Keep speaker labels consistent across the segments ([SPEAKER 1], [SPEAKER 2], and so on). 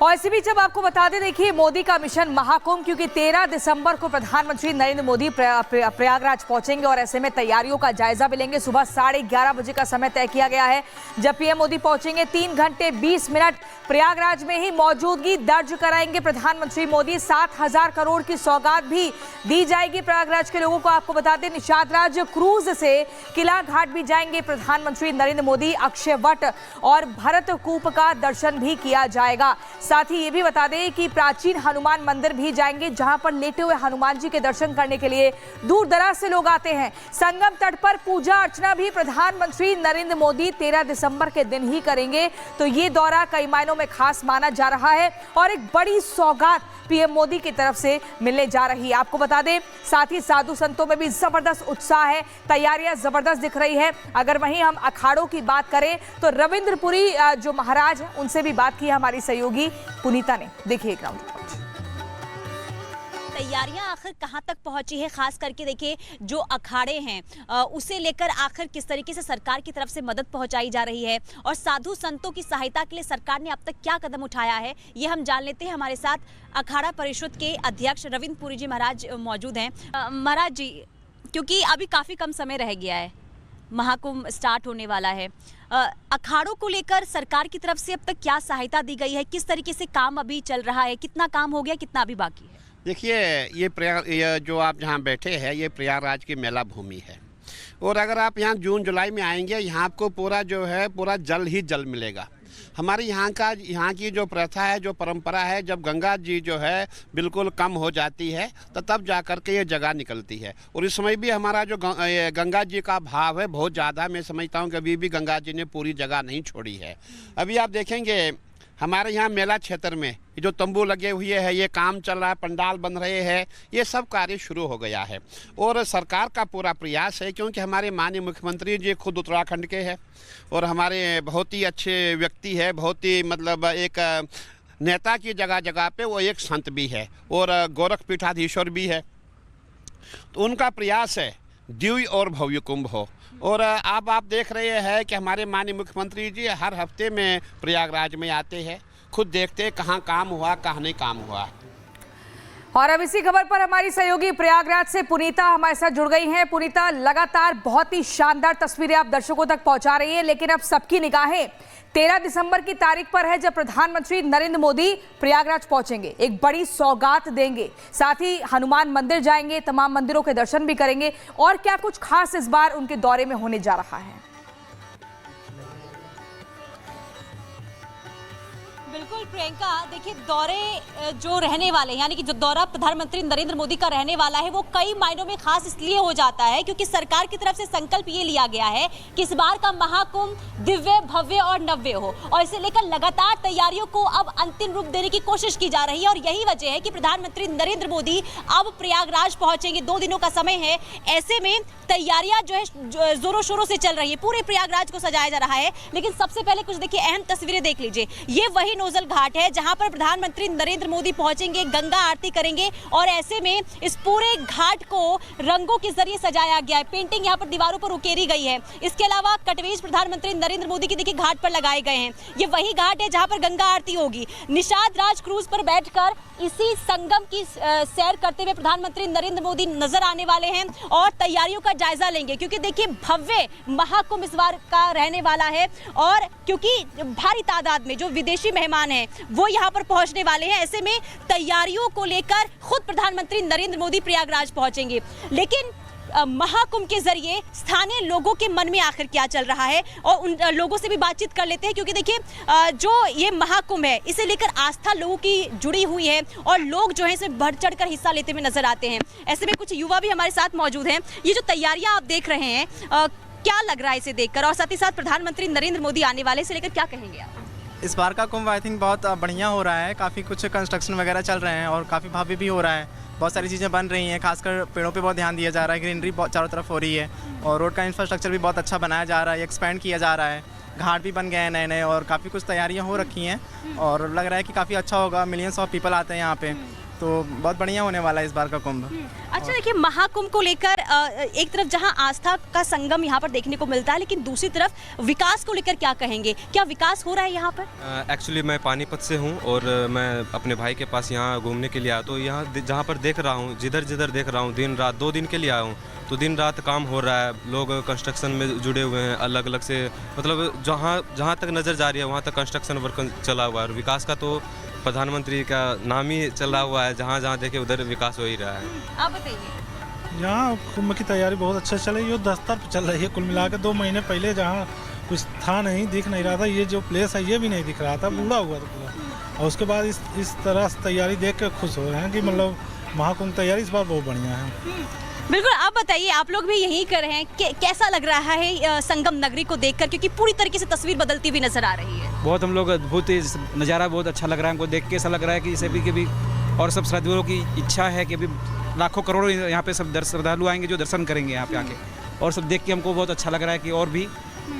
[SPEAKER 1] और इसी बीच अब आपको बता दें, देखिए मोदी का मिशन महाकुंभ, क्योंकि 13 दिसंबर को प्रधानमंत्री नरेंद्र मोदी प्रयागराज पहुंचेंगे और ऐसे में तैयारियों का जायजा भी लेंगे। सुबह 11:30 बजे का समय तय किया गया है जब पीएम मोदी पहुंचेंगे। 3 घंटे 20 मिनट प्रयागराज में ही मौजूदगी दर्ज कराएंगे प्रधानमंत्री मोदी। 7,000 करोड़ की सौगात भी दी जाएगी प्रयागराज के लोगों को। आपको बता दें, निषाद राज क्रूज से किला घाट भी जाएंगे प्रधानमंत्री नरेंद्र मोदी। अक्षय वट और भरत कूप का दर्शन भी किया जाएगा। साथ ही ये भी बता दें कि प्राचीन हनुमान मंदिर भी जाएंगे, जहां पर लेटे हुए हनुमान जी के दर्शन करने के लिए दूर दराज से लोग आते हैं। संगम तट पर पूजा अर्चना भी प्रधानमंत्री नरेंद्र मोदी 13 दिसंबर के दिन ही करेंगे। तो ये दौरा कई मायनों में खास माना जा रहा है और एक बड़ी सौगात पीएम मोदी की तरफ से मिलने जा रही है। आपको बता दें, साथ ही साधु संतों में भी जबरदस्त उत्साह है, तैयारियां जबरदस्त दिख रही है। अगर वहीं हम अखाड़ों की बात करें तो रविंद्रपुरी जो महाराज हैं उनसे भी बात की हमारी सहयोगी पुनीता ने। देखिए ग्राउंड रिपोर्ट।
[SPEAKER 2] तैयारियां आखिर कहां तक पहुंची है, खास करके देखिए जो अखाड़े हैं उसे लेकर आखिर किस तरीके से सरकार की तरफ से मदद पहुंचाई जा रही है और साधु संतों की सहायता के लिए सरकार ने अब तक क्या कदम उठाया है, ये हम जान लेते हैं। हमारे साथ अखाड़ा परिषद के अध्यक्ष रविंद्रपुरी जी महाराज मौजूद हैं। महाराज जी, क्योंकि अभी काफ़ी कम समय रह गया है, महाकुंभ स्टार्ट होने वाला है, अखाड़ों को लेकर सरकार की तरफ से अब तक क्या सहायता दी गई है, किस तरीके से काम अभी चल रहा है, कितना काम हो गया, कितना अभी बाकी है?
[SPEAKER 3] देखिए, ये जो आप जहाँ बैठे हैं ये प्रयागराज की मेला भूमि है और अगर आप यहाँ जून जुलाई में आएंगे, यहाँ आपको पूरा जल ही जल मिलेगा। हमारे यहाँ की जो प्रथा है, जो परंपरा है, जब गंगा जी जो है बिल्कुल कम हो जाती है तो तब जा कर के ये जगह निकलती है। और इस समय भी हमारा जो गंगा जी का भाव है बहुत ज़्यादा, मैं समझता हूँ कि अभी भी गंगा जी ने पूरी जगह नहीं छोड़ी है। अभी आप देखेंगे हमारे यहाँ मेला क्षेत्र में जो तंबू लगे हुए हैं, ये काम चल रहा है, पंडाल बन रहे हैं, ये सब कार्य शुरू हो गया है और सरकार का पूरा प्रयास है, क्योंकि हमारे माननीय मुख्यमंत्री जी खुद उत्तराखंड के हैं और हमारे बहुत ही अच्छे व्यक्ति है, बहुत ही मतलब एक नेता की जगह जगह पे वो एक संत भी है और गोरख पीठाधीश्वर भी है। तो उनका प्रयास है दिव्य और भव्य कुंभ हो। और अब आप देख रहे हैं कि हमारे माननीय मुख्यमंत्री जी हर हफ्ते में प्रयागराज में आते हैं, खुद देखते हैं कहाँ काम हुआ, कहाँ नहीं काम हुआ।
[SPEAKER 1] और अब इसी खबर पर हमारी सहयोगी प्रयागराज से पुनीता हमारे साथ जुड़ गई हैं। पुनीता, लगातार बहुत ही शानदार तस्वीरें आप दर्शकों तक पहुंचा रही है, लेकिन अब सबकी निगाहें 13 दिसंबर की तारीख पर है जब प्रधानमंत्री नरेंद्र मोदी प्रयागराज पहुंचेंगे, एक बड़ी सौगात देंगे, साथ ही हनुमान मंदिर जाएंगे, तमाम मंदिरों के दर्शन भी करेंगे। और क्या कुछ खास इस बार उनके दौरे में होने जा रहा है?
[SPEAKER 2] बिल्कुल प्रियंका, देखिए दौरे जो रहने वाले हैं, यानी कि जो दौरा प्रधानमंत्री नरेंद्र मोदी का रहने वाला है वो कई मायनों में खास इसलिए हो जाता है क्योंकि सरकार की तरफ से संकल्प ये लिया गया है कि इस बार का महाकुंभ दिव्य, भव्य और नव्य हो और इसे लेकर लगातार तैयारियों को अब अंतिम रूप देने की कोशिश की जा रही है। और यही वजह है कि प्रधानमंत्री नरेंद्र मोदी अब प्रयागराज पहुंचेंगे। 2 दिनों का समय है, ऐसे में तैयारियां जो है जोरों शोरों से चल रही है, पूरे प्रयागराज को सजाया जा रहा है। लेकिन सबसे पहले कुछ देखिए अहम तस्वीरें देख लीजिए। ये वही नोजल घाट है जहां पर प्रधानमंत्री नरेंद्र मोदी पहुंचेंगे, गंगा आरती करेंगे और ऐसे में इस पूरे घाट को रंगों के जरिए सजाया गया है। पेंटिंग यहां पर दीवारों पर उकेरी गई है। इसके अलावा कटवेज प्रधानमंत्री नरेंद्र मोदी के देखिए घाट पर लगाए गए हैं। ये वही घाट है जहां पर गंगा आरती होगी। निषाद राज क्रूज पर बैठकर इसी संगम की सैर करते हुए प्रधानमंत्री नरेंद्र मोदी नजर आने वाले हैं और तैयारियों का जायजा लेंगे, क्योंकि देखिए भव्य महाकुंभ इस बार का रहने वाला है और क्योंकि भारी तादाद में जो विदेशी मेहमान हैं वो यहाँ पर पहुंचने वाले हैं। ऐसे में तैयारियों को लेकर खुद प्रधानमंत्री नरेंद्र मोदी प्रयागराज पहुंचेंगे। लेकिन महाकुंभ के जरिए स्थानीय लोगों के मन में आखिर क्या चल रहा है और उन लोगों से भी बातचीत कर लेते हैं, क्योंकि देखिए जो ये महाकुंभ है इसे लेकर आस्था लोगों की जुड़ी हुई है और लोग जो है इसे बढ़ चढ़ कर हिस्सा लेते हुए नजर आते हैं। ऐसे में कुछ युवा भी हमारे साथ मौजूद हैं। ये जो तैयारियां आप देख रहे हैं, क्या लग रहा है इसे देखकर और साथ ही साथ प्रधानमंत्री नरेंद्र मोदी आने वाले, इसे लेकर क्या कहेंगे आप?
[SPEAKER 4] इस बार का कुंभ आई थिंक बहुत बढ़िया हो रहा है, काफ़ी कुछ कंस्ट्रक्शन वगैरह चल रहे हैं और काफ़ी भव्य भी हो रहा है। बहुत सारी चीज़ें बन रही हैं, खासकर पेड़ों पे बहुत ध्यान दिया जा रहा है, ग्रीनरी बहुत चारों तरफ हो रही है और रोड का इंफ्रास्ट्रक्चर भी बहुत अच्छा बनाया जा रहा है, एक्सपेंड किया जा रहा है, घाट भी बन गए हैं नए नए और काफ़ी कुछ तैयारियां हो रखी हैं और लग रहा है कि काफ़ी अच्छा होगा। मिलियंस ऑफ पीपल आते हैं यहाँ पे तो बहुत बढ़िया होने वाला है इस बार का कुंभ।
[SPEAKER 2] अच्छा देखिए, महाकुंभ को लेकर एक तरफ जहां आस्था का संगम यहाँ पर देखने को मिलता है, लेकिन दूसरी तरफ विकास को लेकर क्या कहेंगे? क्या विकास हो रहा है यहाँ पर?
[SPEAKER 5] एक्चुअली मैं पानीपत से हूँ और मैं अपने भाई के पास यहाँ घूमने के लिए आया, तो यहाँ जहाँ पर देख रहा हूँ, जिधर देख रहा हूँ, दिन रात 2 दिन के लिए आया हूँ, तो दिन रात काम हो रहा है, लोग कंस्ट्रक्शन में जुड़े हुए हैं अलग अलग से, मतलब जहाँ तक नज़र जा रही है वहाँ तक कंस्ट्रक्शन वर्क चला हुआ है। और विकास का तो प्रधानमंत्री का नाम ही चला हुआ है, जहाँ जहाँ देखे उधर विकास हो ही रहा है।
[SPEAKER 2] आप बताइए।
[SPEAKER 6] यहाँ कुंभ की तैयारी बहुत अच्छा चल रही है, ये दस्तर पे चल रही है। कुल मिलाकर 2 महीने पहले जहाँ कुछ था नहीं, दिख नहीं रहा था, ये जो प्लेस है ये भी नहीं दिख रहा था, बूढ़ा हुआ था पूरा। और उसके बाद इस तरह से तैयारी देख के खुश हो रहे हैं कि मतलब महाकुंभ तैयारी इस बार बहुत बढ़िया है।
[SPEAKER 2] बिल्कुल, आप बताइए, आप लोग भी यही कर रहे हैं, कैसा लग रहा है संगम नगरी को देखकर, क्योंकि पूरी तरीके से तस्वीर बदलती हुई नजर आ रही है?
[SPEAKER 7] बहुत हम लोग अद्भुत नज़ारा बहुत अच्छा लग रहा है हमको देख के। ऐसा लग रहा है कि जैसे भी कभी और सब श्रद्धालुओं की इच्छा है कि अभी लाखों करोड़ों यहाँ पे सब श्रद्धालु आएंगे जो दर्शन करेंगे यहाँ पे आके, और सब देख के हमको बहुत अच्छा लग रहा है कि और भी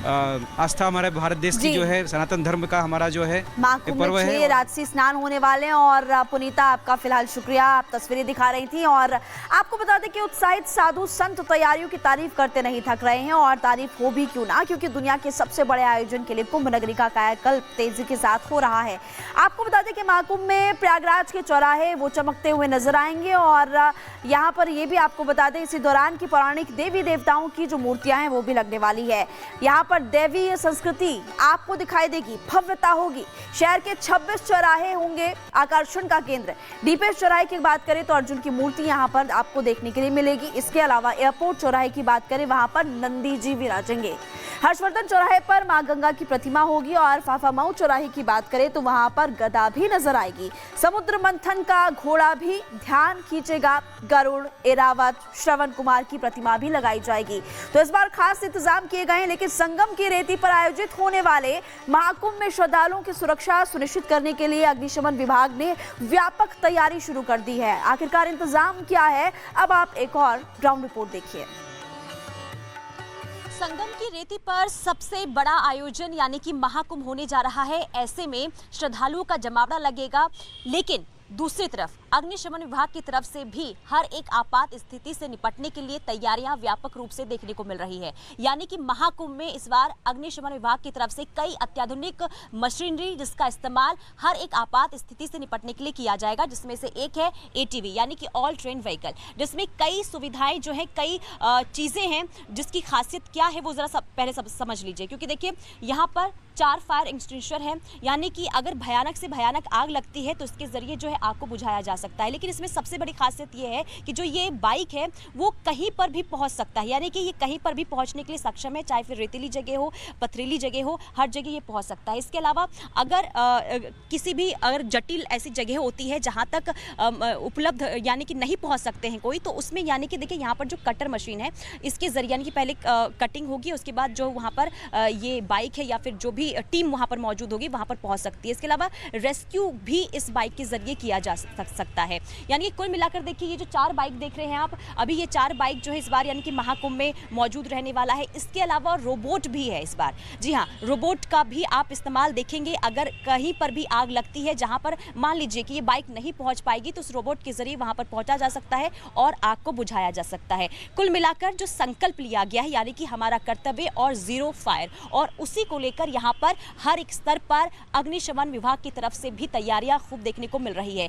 [SPEAKER 7] आस्था हमारे भारत देश की जो है, सनातन धर्म का हमारा जो है
[SPEAKER 8] पर्व है। राजसी स्नान होने वाले हैं। और पुनीता, आपका फिलहाल शुक्रिया, आप तस्वीरें दिखा रही थी। और आपको बता दें कि उत्साहित साधु संत तैयारियों की तारीफ करते नहीं थक रहे हैं, और तारीफ हो भी क्यों ना, क्योंकि दुनिया के सबसे बड़े आयोजन के लिए कुंभ नगरी का कायाकल्प तेजी के साथ हो रहा है। आपको बता दें कि महाकुंभ में प्रयागराज के चौराहे वो चमकते हुए नजर आएंगे। और यहाँ पर ये भी आपको बता दें, इसी दौरान की पौराणिक देवी देवताओं की जो मूर्तियां हैं वो भी लगने वाली है। यहाँ पर दैवीय संस्कृति आपको दिखाई देगी, भव्यता होगी। शहर के 26 चौराहे होंगे आकर्षण का केंद्र। डीपीएस चौराहे की बात करें तो अर्जुन की मूर्ति यहाँ पर आपको देखने के लिए मिलेगी। इसके अलावा एयरपोर्ट चौराहे की बात करें, वहां पर नंदी जी विराजेंगे। हर्षवर्धन चौराहे पर मां गंगा की प्रतिमा होगी। और फाफामऊ चौराहे की बात करें तो वहां पर गदा भी नजर आएगी। समुद्र मंथन का घोड़ा भी ध्यान खींचेगा। गरुड़, एरावत, श्रवण कुमार की प्रतिमा भी लगाई जाएगी। तो इस बार खास इंतजाम किए गए हैं। लेकिन संगम की रेती पर आयोजित होने वाले महाकुंभ में श्रद्धालुओं की सुरक्षा सुनिश्चित करने के लिए अग्निशमन विभाग ने व्यापक तैयारी शुरू कर दी है। आखिरकार इंतजाम क्या है, अब आप एक और ग्राउंड रिपोर्ट देखिए।
[SPEAKER 2] संगम की रेती पर सबसे बड़ा आयोजन यानी कि महाकुंभ होने जा रहा है। ऐसे में श्रद्धालुओं का जमावड़ा लगेगा, लेकिन दूसरी तरफ अग्निशमन विभाग की तरफ से भी हर एक आपात स्थिति से निपटने के लिए तैयारियां व्यापक रूप से देखने को मिल रही है। यानी कि महाकुंभ में इस बार अग्निशमन विभाग की तरफ से कई अत्याधुनिक मशीनरी जिसका इस्तेमाल हर एक आपात स्थिति से निपटने के लिए किया जाएगा, जिसमें से एक है ATV यानी कि ऑल ट्रेन व्हीकल, जिसमें कई सुविधाएं जो है, कई चीजें हैं जिसकी खासियत क्या है वो जरा पहले समझ लीजिए। क्योंकि देखिए यहाँ पर 4 फायर एक्सटिंग्विशर हैं, यानी कि अगर भयानक से भयानक आग लगती है तो इसके जरिए जो है आग को बुझाया जा सकता है। लेकिन इसमें सबसे बड़ी खासियत ये है कि जो ये बाइक है वो कहीं पर भी पहुंच सकता है, यानी कि ये कहीं पर भी पहुंचने के लिए सक्षम है, चाहे फिर रेतीली जगह हो, पथरीली जगह हो, हर जगह ये पहुंच सकता है। इसके अलावा अगर किसी भी अगर जटिल ऐसी जगह होती है जहां तक उपलब्ध यानी कि नहीं पहुंच सकते हैं कोई, तो उसमें यानी कि देखिए यहाँ पर जो कटर मशीन है इसके जरिए यानी कि पहले कटिंग होगी, उसके बाद जो वहाँ पर ये बाइक है या फिर जो भी टीम वहाँ पर मौजूद होगी वहाँ पर पहुँच सकती है। इसके अलावा रेस्क्यू भी इस बाइक के जरिए किया जा सकता है। यानी कि कुल मिलाकर देखिए ये जो 4 बाइक देख रहे हैं आप, अभी ये 4 बाइक जो है इस बार यानी कि महाकुंभ में मौजूद रहने वाला है। इसके अलावा रोबोट भी है इस बार। जी हाँ, रोबोट का भी आप इस्तेमाल देखेंगे। अगर कहीं पर भी आग लगती है जहाँ पर मान लीजिए कि ये बाइक नहीं पहुँच पाएगी, तो उस रोबोट के जरिए वहाँ पर पहुँचा जा सकता है और आग को बुझाया जा सकता है। कुल मिलाकर जो संकल्प लिया गया है यानी कि हमारा कर्तव्य और 0 फायर, और उसी को लेकर यहाँ पर हर एक स्तर पर अग्निशमन विभाग की तरफ से भी तैयारियां खूब देखने को मिल रही है।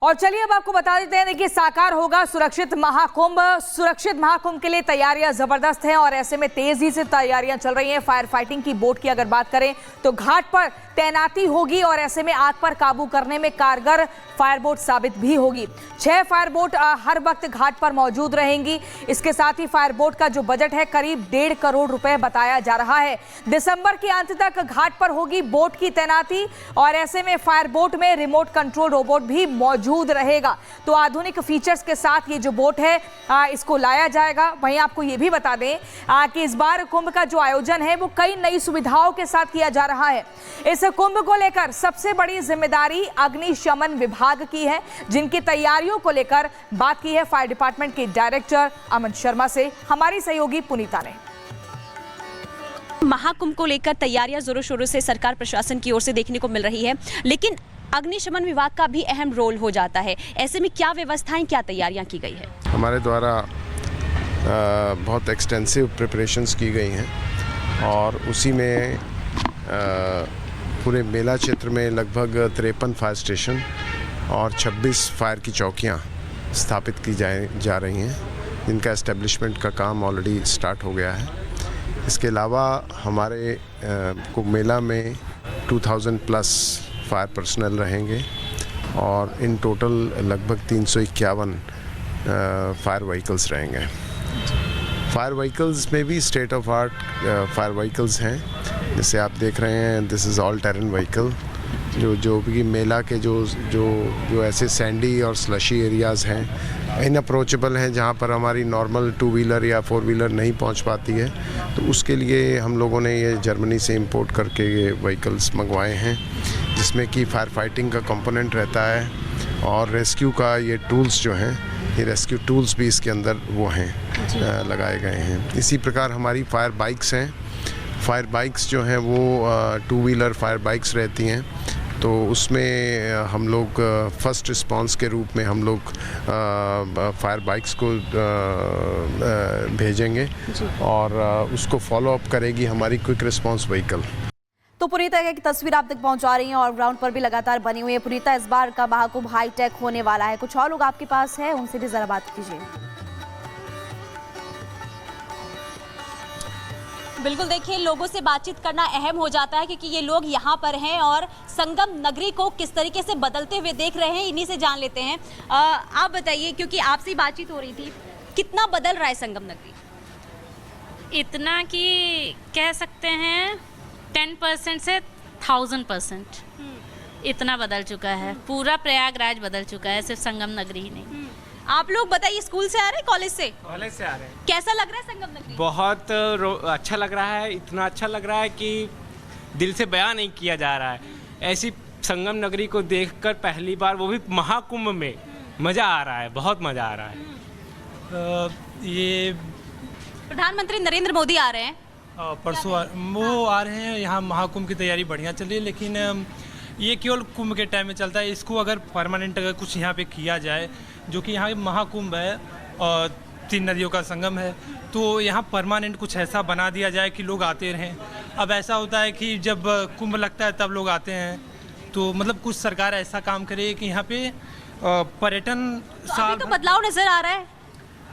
[SPEAKER 1] और चलिए अब आपको बता देते हैं, देखिए साकार होगा सुरक्षित महाकुंभ। सुरक्षित महाकुंभ के लिए तैयारियां जबरदस्त हैं और ऐसे में तेजी से तैयारियां चल रही हैं। फायर फाइटिंग की बोट की अगर बात करें तो घाट पर तैनाती होगी और ऐसे में आग पर काबू करने में कारगर फायर बोट साबित भी होगी। 6 फायर बोट हर वक्त घाट पर मौजूद रहेंगी। इसके साथ ही फायर बोट का जो बजट है करीब 1.5 करोड़ रुपए बताया जा रहा है। दिसंबर के अंत तक घाट पर होगी बोट की तैनाती और ऐसे में फायर बोट में रिमोट कंट्रोल रोबोट भी मौजूद रहेगा। तो आधुनिक फीचर्स के साथ ये जो बोट है इसको लाया जाएगा। वहीं आपको ये भी बता दें कि इस बार कुंभ का जो आयोजन है वो कई नई सुविधाओं के साथ किया जा रहा है। इस कुंभ को लेकर सबसे बड़ी जिम्मेदारी अग्निशमन विभाग की है, जिनकी तैयारियों को लेकर बात की है फायर डिपार्टमेंट के डायरेक्टर अमन शर्मा से हमारी सहयोगी पुनीता ने।
[SPEAKER 2] महाकुंभ को लेकर तैयारियां जोरों शोरों से सरकार प्रशासन की ओर से देखने को मिल रही है, लेकिन अग्निशमन विभाग का भी अहम रोल हो जाता है। ऐसे में क्या व्यवस्थाएं, क्या तैयारियां की गई है?
[SPEAKER 9] हमारे द्वारा बहुत एक्सटेंसिव प्रिपरेशंस की गई हैं और उसी में पूरे मेला क्षेत्र में लगभग 53 फायर स्टेशन और 26 फायर की चौकियां स्थापित की जा रही हैं, जिनका एस्टेब्लिशमेंट का काम ऑलरेडी स्टार्ट हो गया है। इसके अलावा हमारे कुंभ मेला में 2000 प्लस फायर पर्सनल रहेंगे और इन टोटल लगभग 351 फायर व्हीकल्स रहेंगे। फायर व्हीकल्स में भी state of art fire vehicles हैं, जैसे आप देख रहे हैं, this is all terrain vehicle, जो भी मेला के जो ऐसे सैंडी और स्लशी एरियाज़ हैं, इनअप्रोचेबल हैं, जहाँ पर हमारी नॉर्मल 2 व्हीलर या 4 व्हीलर नहीं पहुँच पाती है, तो उसके लिए हम लोगों ने ये जर्मनी से इंपोर्ट करके ये व्हीकल्स मंगवाए हैं, जिसमें कि फायर फाइटिंग का कंपोनेंट रहता है और रेस्क्यू का ये टूल्स जो हैं, ये रेस्क्यू टूल्स भी इसके अंदर वो हैं लगाए गए हैं। इसी प्रकार हमारी फायर बाइक्स हैं। फायर बाइक्स जो हैं वो 2 व्हीलर फायर बाइक्स रहती हैं, तो उसमें हम लोग फर्स्ट रिस्पांस के रूप में हम लोग फायर बाइक्स को भेजेंगे और उसको फॉलो अप करेगी हमारी क्विक रिस्पांस व्हीकल।
[SPEAKER 8] तो पुनीता की तस्वीर आप तक पहुंचा रही हैं और ग्राउंड पर भी लगातार बनी हुई है। पुनीता, इस बार का महाकुंभ हाईटेक होने वाला है, कुछ और लोग आपके पास है, उनसे भी जरा बात कीजिए।
[SPEAKER 2] बिल्कुल, देखिए, लोगों से बातचीत करना अहम हो जाता है क्योंकि ये लोग यहाँ पर हैं और संगम नगरी को किस तरीके से बदलते हुए देख रहे हैं, इन्हीं से जान लेते हैं। आप बताइए, क्योंकि आपसे बातचीत हो रही थी, कितना बदल रहा है संगम नगरी?
[SPEAKER 10] इतना कि कह सकते हैं 10% से 1000% इतना बदल चुका है। पूरा प्रयागराज बदल चुका है, सिर्फ संगम नगरी ही नहीं।
[SPEAKER 2] आप लोग बताइए, स्कूल से आ रहे हैं, कॉलेज से?
[SPEAKER 4] कॉलेज से आ रहे हैं।
[SPEAKER 2] कैसा लग रहा है संगम नगरी?
[SPEAKER 4] बहुत अच्छा लग रहा है, इतना अच्छा लग रहा है कि दिल से बयां नहीं किया जा रहा है। ऐसी संगम नगरी को देखकर पहली बार, वो भी महाकुंभ में, मज़ा आ रहा है, बहुत मज़ा आ रहा है।
[SPEAKER 6] ये
[SPEAKER 2] प्रधानमंत्री नरेंद्र मोदी आ रहे हैं,
[SPEAKER 6] परसों वो आ रहे हैं। यहाँ महाकुंभ की तैयारी बढ़िया चल रही है, लेकिन ये केवल कुंभ के टाइम में चलता है। इसको अगर परमानेंट अगर कुछ यहाँ पे किया जाए, जो कि यहाँ महाकुंभ है और 3 नदियों का संगम है, तो यहाँ परमानेंट कुछ ऐसा बना दिया जाए कि लोग आते रहें। अब ऐसा होता है कि जब कुंभ लगता है तब लोग आते हैं, तो मतलब कुछ सरकार ऐसा काम करे कि यहाँ पे पर्यटन
[SPEAKER 2] साल तो बदलाव नजर आ रहा है,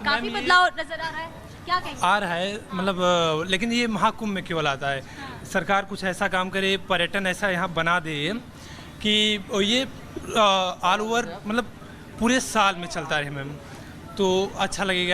[SPEAKER 2] काफी बदलाव नजर आ रहा है, क्या कहेंगे?
[SPEAKER 6] आ रहा है, मतलब लेकिन ये महाकुंभ में केवल आता है। सरकार कुछ ऐसा काम करे, पर्यटन ऐसा यहाँ बना दे कि ये ऑल ओवर, मतलब पूरे साल में चलता रहे मैम, तो अच्छा लगेगा।